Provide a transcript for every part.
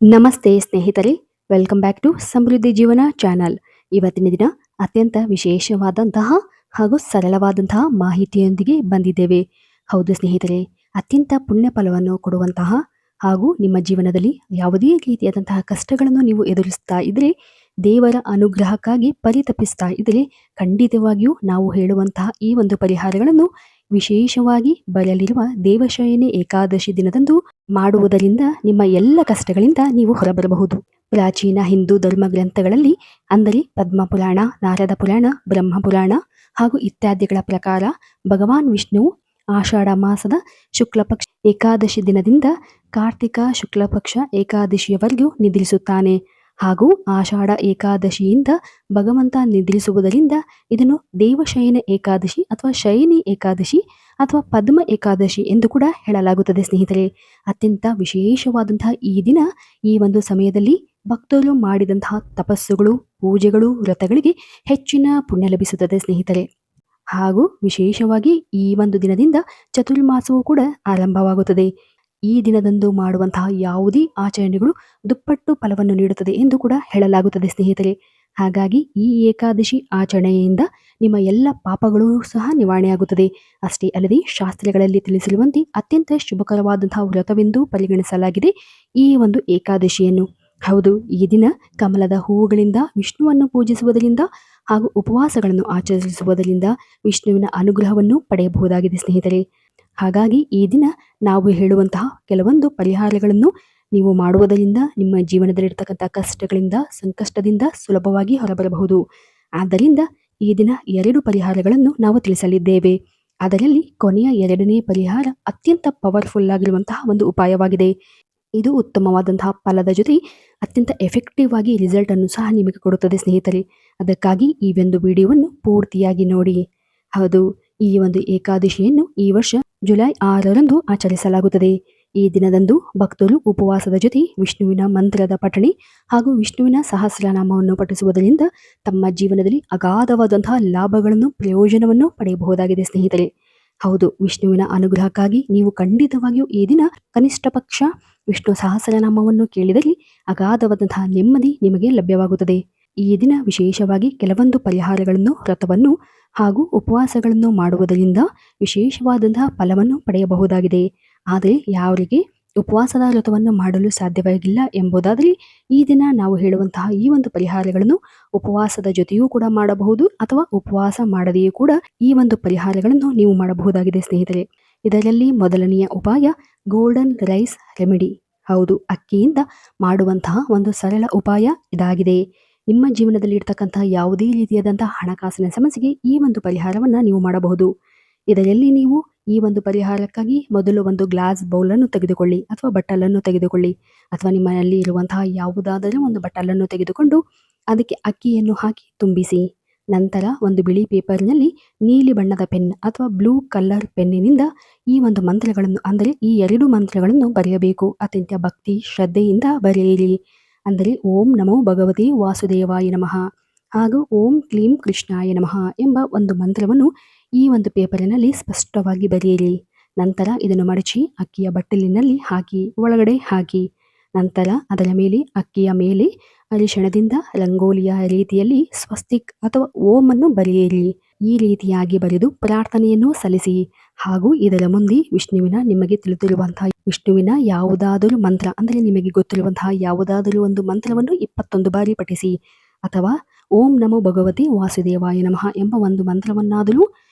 ನಮಸ್ತೆ ಸ್ನೇಹಿತರೆ, welcome back to ಸಮೃದ್ಧಿ ಜೀವನ ಚಾನಲ್. ಇವತ್ತಿನ ದಿನ ಅತ್ಯಂತ ವಿಶೇಷವಾದಂತಹ ಹಾಗೂ ಸರಳವಾದಂತಹ ಮಾಹಿತಿಯೊಂದಿಗೆ ಬಂದಿದ್ದೇವೆ. ಹೌದು ಸ್ನೇಹಿತರೆ, ಅತ್ಯಂತ ಪುಣ್ಯ ಫಲವನ್ನು ಕೊಡುವಂತಹ ಹಾಗೂ ನಿಮ್ಮ ಜೀವನದಲ್ಲಿ ಯಾವುದೇ ರೀತಿಯಾದಂತಹ ಕಷ್ಟಗಳನ್ನು ನೀವು ಎದುರಿಸ್ತಾ ಇದ್ರೆ, ದೇವರ ಅನುಗ್ರಹಕ್ಕಾಗಿ ಪರಿತಪಿಸ್ತಾ ಇದ್ರೆ, ಖಂಡಿತವಾಗಿಯೂ ನಾವು ಹೇಳುವಂತಹ ಈ ಒಂದು ಪರಿಹಾರಗಳನ್ನು ವಿಶೇಷವಾಗಿ ಬರಲಿರುವ ದೇವಶಯನಿ ಏಕಾದಶಿ ದಿನದಂದು ಮಾಡುವುದರಿಂದ ನಿಮ್ಮ ಎಲ್ಲ ಕಷ್ಟಗಳಿಂದ ನೀವು ಹೊರಬರಬಹುದು. ಪ್ರಾಚೀನ ಹಿಂದೂ ಧರ್ಮ ಗ್ರಂಥಗಳಲ್ಲಿ ಅಂದರೆ ಪದ್ಮಪುರಾಣ, ನಾರದ ಪುರಾಣ, ಬ್ರಹ್ಮಪುರಾಣ ಹಾಗೂ ಇತ್ಯಾದಿಗಳ ಪ್ರಕಾರ ಭಗವಾನ್ ವಿಷ್ಣುವು ಆಷಾಢ ಮಾಸದ ಶುಕ್ಲಪಕ್ಷ ಏಕಾದಶಿ ದಿನದಿಂದ ಕಾರ್ತಿಕ ಶುಕ್ಲಪಕ್ಷ ಏಕಾದಶಿಯವರೆಗೂ ನಿದ್ರಿಸುತ್ತಾನೆ. ಹಾಗೂ ಆಷಾಢ ಏಕಾದಶಿಯಿಂದ ಭಗವಂತ ನಿದ್ರಿಸುವುದರಿಂದ ಇದನ್ನು ದೇವಶಯನ ಏಕಾದಶಿ ಅಥವಾ ಶಯನಿ ಏಕಾದಶಿ ಅಥವಾ ಪದ್ಮ ಏಕಾದಶಿ ಎಂದು ಕೂಡ ಹೇಳಲಾಗುತ್ತದೆ. ಸ್ನೇಹಿತರೆ, ಅತ್ಯಂತ ವಿಶೇಷವಾದಂತಹ ಈ ದಿನ, ಈ ಒಂದು ಸಮಯದಲ್ಲಿ ಭಕ್ತರು ಮಾಡಿದಂತಹ ತಪಸ್ಸುಗಳು, ಪೂಜೆಗಳು, ವ್ರತಗಳಿಗೆ ಹೆಚ್ಚಿನ ಪುಣ್ಯ ಲಭಿಸುತ್ತದೆ ಸ್ನೇಹಿತರೆ. ಹಾಗೂ ವಿಶೇಷವಾಗಿ ಈ ಒಂದು ದಿನದಿಂದ ಚತುರ್ಮಾಸವೂ ಕೂಡ ಆರಂಭವಾಗುತ್ತದೆ. ಈ ದಿನದಂದು ಮಾಡುವಂತಹ ಯಾವುದೇ ಆಚರಣೆಗಳು ದುಪ್ಪಟ್ಟು ಫಲವನ್ನು ನೀಡುತ್ತದೆ ಎಂದು ಕೂಡ ಹೇಳಲಾಗುತ್ತದೆ ಸ್ನೇಹಿತರೆ. ಹಾಗಾಗಿ ಈ ಏಕಾದಶಿ ಆಚರಣೆಯಿಂದ ನಿಮ್ಮ ಎಲ್ಲ ಪಾಪಗಳು ಸಹ ನಿವಾರಣೆಯಾಗುತ್ತದೆ. ಅಷ್ಟೇ ಅಲ್ಲದೆ ಶಾಸ್ತ್ರಗಳಲ್ಲಿ ತಿಳಿಸಿರುವಂತೆ ಅತ್ಯಂತ ಶುಭಕರವಾದಂತಹ ವ್ರತವೆಂದು ಪರಿಗಣಿಸಲಾಗಿದೆ ಈ ಒಂದು ಏಕಾದಶಿಯನ್ನು. ಹೌದು, ಈ ದಿನ ಕಮಲದ ಹೂವುಗಳಿಂದ ವಿಷ್ಣುವನ್ನು ಪೂಜಿಸುವುದರಿಂದ ಹಾಗೂ ಉಪವಾಸಗಳನ್ನು ಆಚರಿಸುವುದರಿಂದ ವಿಷ್ಣುವಿನ ಅನುಗ್ರಹವನ್ನು ಪಡೆಯಬಹುದಾಗಿದೆ ಸ್ನೇಹಿತರೆ. ಹಾಗಾಗಿ ಈ ದಿನ ನಾವು ಹೇಳುವಂತಹ ಕೆಲವೊಂದು ಪರಿಹಾರಗಳನ್ನು ನೀವು ಮಾಡುವುದರಿಂದ ನಿಮ್ಮ ಜೀವನದಲ್ಲಿರ್ತಕ್ಕಂಥ ಕಷ್ಟಗಳಿಂದ, ಸಂಕಷ್ಟದಿಂದ ಸುಲಭವಾಗಿ ಹೊರಬರಬಹುದು. ಆದ್ದರಿಂದ ಈ ದಿನ 2 ಪರಿಹಾರಗಳನ್ನು ನಾವು ತಿಳಿಸಲಿದ್ದೇವೆ. ಅದರಲ್ಲಿ ಕೊನೆಯ 2ನೇ ಪರಿಹಾರ ಅತ್ಯಂತ ಪವರ್ಫುಲ್ ಆಗಿರುವಂತಹ ಒಂದು ಉಪಾಯವಾಗಿದೆ. ಇದು ಉತ್ತಮವಾದಂತಹ ಫಲದ ಜೊತೆ ಅತ್ಯಂತ ಎಫೆಕ್ಟಿವ್ ಆಗಿ ರಿಸಲ್ಟ್ ಅನ್ನು ಸಹ ನಿಮಗೆ ಕೊಡುತ್ತದೆ ಸ್ನೇಹಿತರೆ. ಅದಕ್ಕಾಗಿ ಈ ಒಂದು ವಿಡಿಯೋವನ್ನು ಪೂರ್ತಿಯಾಗಿ ನೋಡಿ. ಹೌದು, ಈ ಒಂದು ಏಕಾದಶಿಯನ್ನು ಈ ವರ್ಷ ಜುಲೈ 6ರಂದು ಆಚರಿಸಲಾಗುತ್ತದೆ. ಈ ದಿನದಂದು ಭಕ್ತರು ಉಪವಾಸದ ಜೊತೆ ವಿಷ್ಣುವಿನ ಮಂತ್ರದ ಪಠಣೆ ಹಾಗೂ ವಿಷ್ಣುವಿನ ಸಹಸ್ರನಾಮವನ್ನು ಪಠಿಸುವುದರಿಂದ ತಮ್ಮ ಜೀವನದಲ್ಲಿ ಅಗಾಧವಾದಂತಹ ಲಾಭಗಳನ್ನು, ಪ್ರಯೋಜನವನ್ನು ಪಡೆಯಬಹುದಾಗಿದೆ ಸ್ನೇಹಿತರೆ. ಹೌದು, ವಿಷ್ಣುವಿನ ಅನುಗ್ರಹಕ್ಕಾಗಿ ನೀವು ಖಂಡಿತವಾಗಿಯೂ ಈ ದಿನ ಕನಿಷ್ಠ ಪಕ್ಷ ವಿಷ್ಣು ಸಹಸ್ರನಾಮವನ್ನು ಕೇಳಿದಲ್ಲಿ ಅಗಾಧವಾದಂತಹ ನೆಮ್ಮದಿ ನಿಮಗೆ ಲಭ್ಯವಾಗುತ್ತದೆ. ಈ ದಿನ ವಿಶೇಷವಾಗಿ ಕೆಲವೊಂದು ಪರಿಹಾರಗಳನ್ನು, ವ್ರತವನ್ನು ಹಾಗೂ ಉಪವಾಸಗಳನ್ನು ಮಾಡುವುದರಿಂದ ವಿಶೇಷವಾದಂತಹ ಫಲವನ್ನು ಪಡೆಯಬಹುದಾಗಿದೆ. ಆದರೆ ಯಾರಿಗೆ ಉಪವಾಸದ ವ್ರತವನ್ನು ಮಾಡಲು ಸಾಧ್ಯವಾಗಿಲ್ಲ ಎಂಬುದಾದರೆ ಈ ದಿನ ನಾವು ಹೇಳುವಂತಹ ಈ ಒಂದು ಪರಿಹಾರಗಳನ್ನು ಉಪವಾಸದ ಜೊತೆಯೂ ಕೂಡ ಮಾಡಬಹುದು, ಅಥವಾ ಉಪವಾಸ ಮಾಡದೆಯೂ ಕೂಡ ಈ ಒಂದು ಪರಿಹಾರಗಳನ್ನು ನೀವು ಮಾಡಬಹುದಾಗಿದೆ ಸ್ನೇಹಿತರೆ. ಇದರಲ್ಲಿ ಮೊದಲನೆಯ ಉಪಾಯ ಗೋಲ್ಡನ್ ರೈಸ್ ರೆಮಿಡಿ. ಹೌದು, ಅಕ್ಕಿಯಿಂದ ಮಾಡುವಂತಹ ಒಂದು ಸರಳ ಉಪಾಯ ಇದಾಗಿದೆ. ನಿಮ್ಮ ಜೀವನದಲ್ಲಿ ಇರ್ತಕ್ಕಂತಹ ಯಾವುದೇ ರೀತಿಯಾದಂತಹ ಹಣಕಾಸಿನ ಸಮಸ್ಯೆಗೆ ಈ ಒಂದು ಪರಿಹಾರವನ್ನು ನೀವು ಮಾಡಬಹುದು. ಇದರಲ್ಲಿ ನೀವು ಈ ಒಂದು ಪರಿಹಾರಕ್ಕಾಗಿ ಮೊದಲು ಒಂದು ಗ್ಲಾಸ್ ಬೌಲನ್ನು ತೆಗೆದುಕೊಳ್ಳಿ, ಅಥವಾ ಬಟ್ಟಲನ್ನು ತೆಗೆದುಕೊಳ್ಳಿ, ಅಥವಾ ನಿಮ್ಮಲ್ಲಿ ಇರುವಂತಹ ಯಾವುದಾದರೂ ಒಂದು ಬಟ್ಟಲನ್ನು ತೆಗೆದುಕೊಂಡು ಅದಕ್ಕೆ ಅಕ್ಕಿಯನ್ನು ಹಾಕಿ ತುಂಬಿಸಿ. ನಂತರ ಒಂದು ಬಿಳಿ ಪೇಪರ್ನಲ್ಲಿ ನೀಲಿ ಬಣ್ಣದ ಪೆನ್ ಅಥವಾ ಬ್ಲೂ ಕಲರ್ ಪೆನ್ನಿನಿಂದ ಈ ಒಂದು ಮಂತ್ರಗಳನ್ನು, ಅಂದರೆ ಈ 2 ಮಂತ್ರಗಳನ್ನು ಬರೆಯಬೇಕು. ಅತ್ಯಂತ ಭಕ್ತಿ ಶ್ರದ್ಧೆಯಿಂದ ಬರೆಯಿರಿ. ಅಂದರೆ ಓಂ ನಮೋ ಭಗವತೆ ವಾಸುದೇವಾಯ ನಮಃ ಹಾಗೂ ಓಂ ಕ್ಲೀಂ ಕೃಷ್ಣಾಯ ನಮಃ ಎಂಬ ಒಂದು ಮಂತ್ರವನ್ನು ಈ ಒಂದು ಪೇಪರಿನಲ್ಲಿ ಸ್ಪಷ್ಟವಾಗಿ ಬರೆಯಿರಿ. ನಂತರ ಇದನ್ನು ಮಡಚಿ ಅಕ್ಕಿಯ ಬಟ್ಟಲಿನಲ್ಲಿ ಹಾಕಿ ಒಳಗಡೆ ಹಾಕಿ. ನಂತರ ಅದರ ಮೇಲೆ ಅಕ್ಕಿಯ ಮೇಲೆ ಅರಿಶಿಣದಿಂದ ರಂಗೋಲಿಯ ರೀತಿಯಲ್ಲಿ ಸ್ವಸ್ತಿಕ್ ಅಥವಾ ಓಂ ಅನ್ನು ಬರೆಯಿರಿ. ಈ ರೀತಿಯಾಗಿ ಬರೆದು ಪ್ರಾರ್ಥನೆಯನ್ನು ಸಲ್ಲಿಸಿ. ಹಾಗೂ ಇದರ ಮುಂದೆ ನಿಮಗೆ ತಿಳಿದಿರುವಂತಹ ವಿಷ್ಣುವಿನ ಯಾವುದಾದರೂ ಮಂತ್ರ, ಅಂದರೆ ನಿಮಗೆ ಗೊತ್ತಿರುವಂತಹ ಯಾವುದಾದರೂ ಒಂದು ಮಂತ್ರವನ್ನು 21 ಬಾರಿ ಪಠಿಸಿ. ಅಥವಾ ಓಂ ನಮೋ ಭಗವತೆ ವಾಸುದೇವಾಯ ನಮಃ ಎಂಬ ಒಂದು ಮಂತ್ರವನ್ನಾದರೂ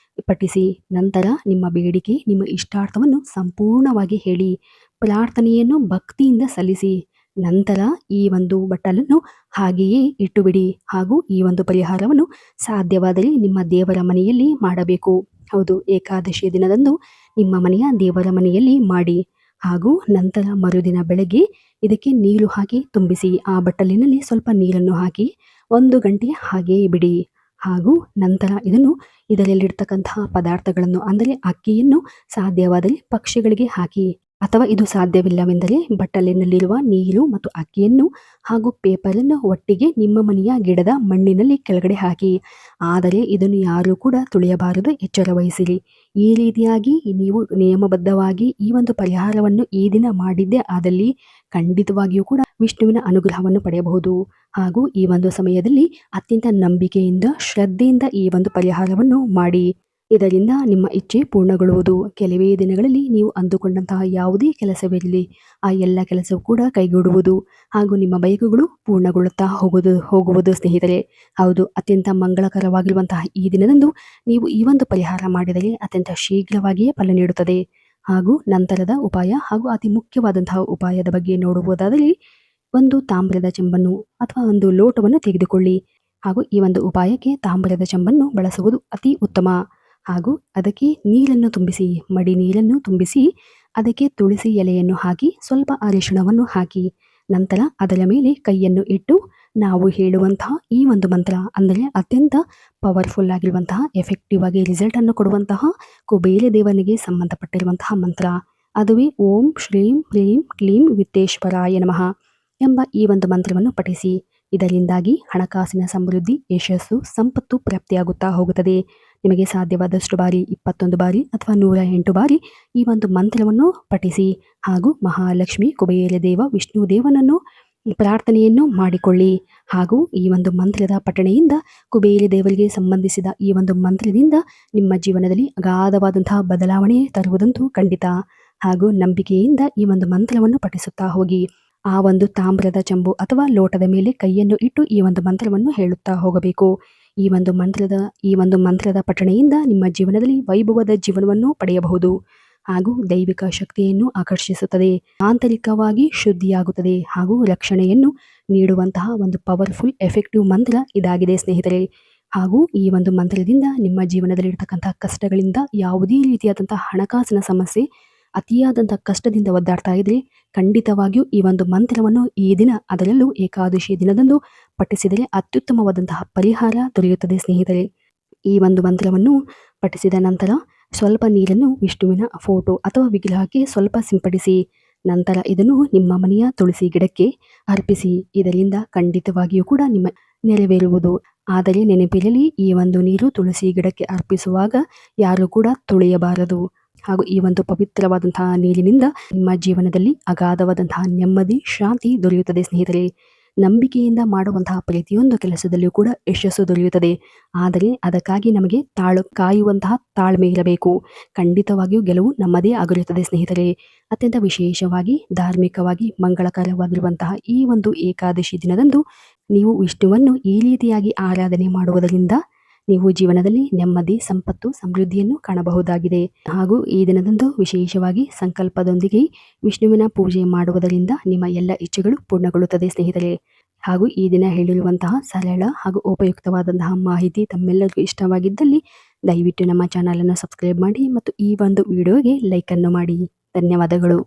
ಪಠಿಸಿ. ನಂತರ ನಿಮ್ಮ ಬೇಡಿಕೆ, ನಿಮ್ಮ ಇಷ್ಟಾರ್ಥವನ್ನು ಸಂಪೂರ್ಣವಾಗಿ ಹೇಳಿ ಪ್ರಾರ್ಥನೆಯನ್ನು ಭಕ್ತಿಯಿಂದ ಸಲ್ಲಿಸಿ. ನಂತರ ಈ ಒಂದು ಬಟ್ಟಲನ್ನು ಹಾಗೆಯೇ ಇಟ್ಟುಬಿಡಿ. ಹಾಗೂ ಈ ಒಂದು ಪರಿಹಾರವನ್ನು ಸಾಧ್ಯವಾದರೆ ನಿಮ್ಮ ದೇವರ ಮನೆಯಲ್ಲಿ ಮಾಡಬೇಕು. ಹೌದು, ಏಕಾದಶಿ ದಿನದಂದು ನಿಮ್ಮ ಮನೆಯ ದೇವರ ಮನೆಯಲ್ಲಿ ಮಾಡಿ. ಹಾಗೂ ನಂತರ ಮರುದಿನ ಬೆಳಗ್ಗೆ ಇದಕ್ಕೆ ನೀರು ಹಾಕಿ ತುಂಬಿಸಿ. ಆ ಬಟ್ಟಲಿನಲ್ಲಿ ಸ್ವಲ್ಪ ನೀರನ್ನು ಹಾಕಿ 1 ಗಂಟೆ ಹಾಗೆಯೇ ಬಿಡಿ. ಹಾಗೂ ನಂತರ ಇದರಲ್ಲಿರ್ತಕ್ಕಂತಹ ಪದಾರ್ಥಗಳನ್ನು, ಅಂದರೆ ಅಕ್ಕಿಯನ್ನು ಸಾಧ್ಯವಾದರೆ ಪಕ್ಷಿಗಳಿಗೆ ಹಾಕಿ. ಅಥವಾ ಇದು ಸಾಧ್ಯವಿಲ್ಲವೆಂದರೆ ಬಟ್ಟಲಿನಲ್ಲಿರುವ ನೀರು ಮತ್ತು ಅಕ್ಕಿಯನ್ನು ಹಾಗೂ ಪೇಪರನ್ನು ಒಟ್ಟಿಗೆ ನಿಮ್ಮ ಮನೆಯ ಗಿಡದ ಮಣ್ಣಿನಲ್ಲಿ ಕೆಳಗಡೆ ಹಾಕಿ. ಆದರೆ ಇದನ್ನು ಯಾರೂ ಕೂಡ ತುಳಿಯಬಾರದು, ಎಚ್ಚರ ವಹಿಸಿರಿ. ಈ ರೀತಿಯಾಗಿ ನೀವು ನಿಯಮಬದ್ಧವಾಗಿ ಈ ಒಂದು ಪರಿಹಾರವನ್ನು ಈ ದಿನ ಮಾಡಿದ್ದೇ ಆದಲ್ಲಿ ಖಂಡಿತವಾಗಿಯೂ ಕೂಡ ವಿಷ್ಣುವಿನ ಅನುಗ್ರಹವನ್ನು ಪಡೆಯಬಹುದು. ಹಾಗೂ ಈ ಒಂದು ಸಮಯದಲ್ಲಿ ಅತ್ಯಂತ ನಂಬಿಕೆಯಿಂದ ಶ್ರದ್ಧೆಯಿಂದ ಈ ಒಂದು ಪರಿಹಾರವನ್ನು ಮಾಡಿ. ಇದರಿಂದ ನಿಮ್ಮ ಇಚ್ಛೆ ಪೂರ್ಣಗೊಳ್ಳುವುದು. ಕೆಲವೇ ದಿನಗಳಲ್ಲಿ ನೀವು ಅಂದುಕೊಂಡಂತಹ ಯಾವುದೇ ಕೆಲಸವಿರಲಿ ಆ ಎಲ್ಲ ಕೆಲಸವೂ ಕೂಡ ಕೈಗೂಡುವುದು ಹಾಗೂ ನಿಮ್ಮ ಬಯಕೆಗಳು ಪೂರ್ಣಗೊಳ್ಳುತ್ತಾ ಹೋಗುವುದು ಸ್ನೇಹಿತರೆ. ಹೌದು, ಅತ್ಯಂತ ಮಂಗಳಕರವಾಗಿರುವಂತಹ ಈ ದಿನದಂದು ನೀವು ಈ ಒಂದು ಪರಿಹಾರ ಮಾಡಿದರೆ ಅತ್ಯಂತ ಶೀಘ್ರವಾಗಿಯೇ ಫಲ ನೀಡುತ್ತದೆ. ಹಾಗೂ ನಂತರದ ಉಪಾಯ ಹಾಗೂ ಅತಿ ಮುಖ್ಯವಾದಂತಹ ಉಪಾಯದ ಬಗ್ಗೆ ನೋಡುವುದಾದರೆ, ಒಂದು ತಾಮ್ರದ ಚೆಂಬನ್ನು ಅಥವಾ ಒಂದು ಲೋಟವನ್ನು ತೆಗೆದುಕೊಳ್ಳಿ. ಹಾಗೂ ಈ ಒಂದು ಉಪಾಯಕ್ಕೆ ತಾಮ್ರದ ಚೆಂಬನ್ನು ಬಳಸುವುದು ಅತಿ ಉತ್ತಮ. ಹಾಗೂ ಅದಕ್ಕೆ ನೀರನ್ನು ತುಂಬಿಸಿ, ಮಡಿ ನೀರನ್ನು ತುಂಬಿಸಿ ಅದಕ್ಕೆ ತುಳಸಿ ಎಲೆಯನ್ನು ಹಾಕಿ ಸ್ವಲ್ಪ ಅರಿಶಿಣವನ್ನು ಹಾಕಿ, ನಂತರ ಅದರ ಮೇಲೆ ಕೈಯನ್ನು ಇಟ್ಟು ನಾವು ಹೇಳುವಂತಹ ಈ ಒಂದು ಮಂತ್ರ ಅಂದರೆ ಅತ್ಯಂತ ಪವರ್ಫುಲ್ ಆಗಿರುವಂತಹ ಎಫೆಕ್ಟಿವ್ ಆಗಿ ರಿಸಲ್ಟ್ ಅನ್ನು ಕೊಡುವಂತಹ ಕುಬೇರ ದೇವನಿಗೆ ಸಂಬಂಧಪಟ್ಟಿರುವಂತಹ ಮಂತ್ರ, ಅದುವೇ ಓಂ ಶ್ರೀಂ ಹ್ರೀಂ ಕ್ಲೀಂ ವಿತ್ತೇಶ್ವರಾಯ ನಮಃ ಎಂಬ ಈ ಒಂದು ಮಂತ್ರವನ್ನು ಪಠಿಸಿ. ಇದರಿಂದಾಗಿ ಹಣಕಾಸಿನ ಸಮೃದ್ಧಿ, ಯಶಸ್ಸು, ಸಂಪತ್ತು ಪ್ರಾಪ್ತಿಯಾಗುತ್ತಾ ಹೋಗುತ್ತದೆ. ನಿಮಗೆ ಸಾಧ್ಯವಾದಷ್ಟು ಬಾರಿ 21 ಬಾರಿ ಅಥವಾ 108 ಬಾರಿ ಈ ಒಂದು ಮಂತ್ರವನ್ನು ಪಠಿಸಿ. ಹಾಗೂ ಮಹಾಲಕ್ಷ್ಮಿ, ಕುಬೇರ ದೇವ, ವಿಷ್ಣು ದೇವನನ್ನು ಪ್ರಾರ್ಥನೆಯನ್ನು ಮಾಡಿಕೊಳ್ಳಿ. ಹಾಗೂ ಈ ಒಂದು ಮಂತ್ರದ ಪಠಣೆಯಿಂದ, ಕುಬೇರ ದೇವರಿಗೆ ಸಂಬಂಧಿಸಿದ ಈ ಒಂದು ಮಂತ್ರದಿಂದ ನಿಮ್ಮ ಜೀವನದಲ್ಲಿ ಅಗಾಧವಾದಂತಹ ಬದಲಾವಣೆ ತರುವುದಂತೂ ಖಂಡಿತ. ಹಾಗೂ ನಂಬಿಕೆಯಿಂದ ಈ ಒಂದು ಮಂತ್ರವನ್ನು ಪಠಿಸುತ್ತಾ ಹೋಗಿ. ಆ ಒಂದು ತಾಮ್ರದ ಚೆಂಬು ಅಥವಾ ಲೋಟದ ಮೇಲೆ ಕೈಯನ್ನು ಇಟ್ಟು ಈ ಒಂದು ಮಂತ್ರವನ್ನು ಹೇಳುತ್ತಾ ಹೋಗಬೇಕು. ಈ ಒಂದು ಮಂತ್ರದ ಪಠಣೆಯಿಂದ ನಿಮ್ಮ ಜೀವನದಲ್ಲಿ ವೈಭವದ ಜೀವನವನ್ನು ಪಡೆಯಬಹುದು. ಹಾಗೂ ದೈವಿಕ ಶಕ್ತಿಯನ್ನು ಆಕರ್ಷಿಸುತ್ತದೆ, ಆಂತರಿಕವಾಗಿ ಶುದ್ಧಿಯಾಗುತ್ತದೆ ಹಾಗೂ ರಕ್ಷಣೆಯನ್ನು ನೀಡುವಂತಹ ಒಂದು ಪವರ್ಫುಲ್ ಎಫೆಕ್ಟಿವ್ ಮಂತ್ರ ಇದಾಗಿದೆ ಸ್ನೇಹಿತರೆ. ಹಾಗೂ ಈ ಒಂದು ಮಂತ್ರದಿಂದ ನಿಮ್ಮ ಜೀವನದಲ್ಲಿರ್ತಕ್ಕಂಥ ಕಷ್ಟಗಳಿಂದ, ಯಾವುದೇ ರೀತಿಯಾದಂತಹ ಹಣಕಾಸಿನ ಸಮಸ್ಯೆ, ಅತಿಯಾದಂಥ ಕಷ್ಟದಿಂದ ಒದ್ದಾಡ್ತಾ ಇದ್ರೆ ಖಂಡಿತವಾಗಿಯೂ ಈ ಒಂದು ಮಂತ್ರವನ್ನು ಈ ದಿನ, ಅದರಲ್ಲೂ ಏಕಾದಶಿ ದಿನದಂದು ಪಠಿಸಿದರೆ ಅತ್ಯುತ್ತಮವಾದಂತಹ ಪರಿಹಾರ ದೊರೆಯುತ್ತದೆ ಸ್ನೇಹಿತರೆ. ಈ ಒಂದು ಮಂತ್ರವನ್ನು ಪಠಿಸಿದ ನಂತರ ಸ್ವಲ್ಪ ನೀರನ್ನು ವಿಷ್ಣುವಿನ ಫೋಟೋ ಅಥವಾ ವಿಗ್ರಹಕ್ಕೆ ಸ್ವಲ್ಪ ಸಿಂಪಡಿಸಿ. ನಂತರ ಇದನ್ನು ನಿಮ್ಮ ಮನೆಯ ತುಳಸಿ ಗಿಡಕ್ಕೆ ಅರ್ಪಿಸಿ. ಇದರಿಂದ ಖಂಡಿತವಾಗಿಯೂ ಕೂಡ ನಿಮ್ಮ ನೆರವೇರುವುದು. ಆದರೆ ನೆನಪಿರಲಿ, ಈ ಒಂದು ನೀರು ತುಳಸಿ ಗಿಡಕ್ಕೆ ಅರ್ಪಿಸುವಾಗ ಯಾರು ಕೂಡ ತುಳಿಯಬಾರದು. ಹಾಗೂ ಈ ಒಂದು ಪವಿತ್ರವಾದಂತಹ ನೀರಿನಿಂದ ನಿಮ್ಮ ಜೀವನದಲ್ಲಿ ಅಗಾಧವಾದಂತಹ ನೆಮ್ಮದಿ, ಶಾಂತಿ ದೊರೆಯುತ್ತದೆ ಸ್ನೇಹಿತರೆ. ನಂಬಿಕೆಯಿಂದ ಮಾಡುವಂತಹ ಪ್ರತಿಯೊಂದು ಕೆಲಸದಲ್ಲಿಯೂ ಕೂಡ ಯಶಸ್ಸು ದೊರೆಯುತ್ತದೆ. ಆದರೆ ಅದಕ್ಕಾಗಿ ನಮಗೆ ಕಾಯುವಂತಹ ತಾಳ್ಮೆ ಇರಬೇಕು. ಖಂಡಿತವಾಗಿಯೂ ಗೆಲುವು ನಮ್ಮದೇ ಆಗಿರುತ್ತದೆ ಸ್ನೇಹಿತರೆ. ಅತ್ಯಂತ ವಿಶೇಷವಾಗಿ ಧಾರ್ಮಿಕವಾಗಿ ಮಂಗಳಕರವಾಗಿರುವಂತಹ ಈ ಒಂದು ಏಕಾದಶಿ ದಿನದಂದು ನೀವು ವಿಷ್ಣುವನ್ನು ಈ ರೀತಿಯಾಗಿ ಆರಾಧನೆ ಮಾಡುವುದರಿಂದ ನೀವು ಜೀವನದಲ್ಲಿ ನೆಮ್ಮದಿ, ಸಂಪತ್ತು, ಸಮೃದ್ಧಿಯನ್ನು ಕಾಣಬಹುದಾಗಿದೆ. ಹಾಗೂ ಈ ದಿನದಂದು ವಿಶೇಷವಾಗಿ ಸಂಕಲ್ಪದೊಂದಿಗೆ ವಿಷ್ಣುವಿನ ಪೂಜೆ ಮಾಡುವುದರಿಂದ ನಿಮ್ಮ ಎಲ್ಲ ಇಚ್ಛೆಗಳು ಪೂರ್ಣಗೊಳ್ಳುತ್ತದೆ ಸ್ನೇಹಿತರೆ. ಹಾಗೂ ಈ ದಿನ ಹೇಳಿರುವಂತಹ ಸರಳ ಹಾಗೂ ಉಪಯುಕ್ತವಾದಂತಹ ಮಾಹಿತಿ ತಮ್ಮೆಲ್ಲರಿಗೂ ಇಷ್ಟವಾಗಿದ್ದಲ್ಲಿ ದಯವಿಟ್ಟು ನಮ್ಮ ಚಾನಲನ್ನು ಸಬ್ಸ್ಕ್ರೈಬ್ ಮಾಡಿ ಮತ್ತು ಈ ಒಂದು ವಿಡಿಯೋಗೆ ಲೈಕನ್ನು ಮಾಡಿ. ಧನ್ಯವಾದಗಳು.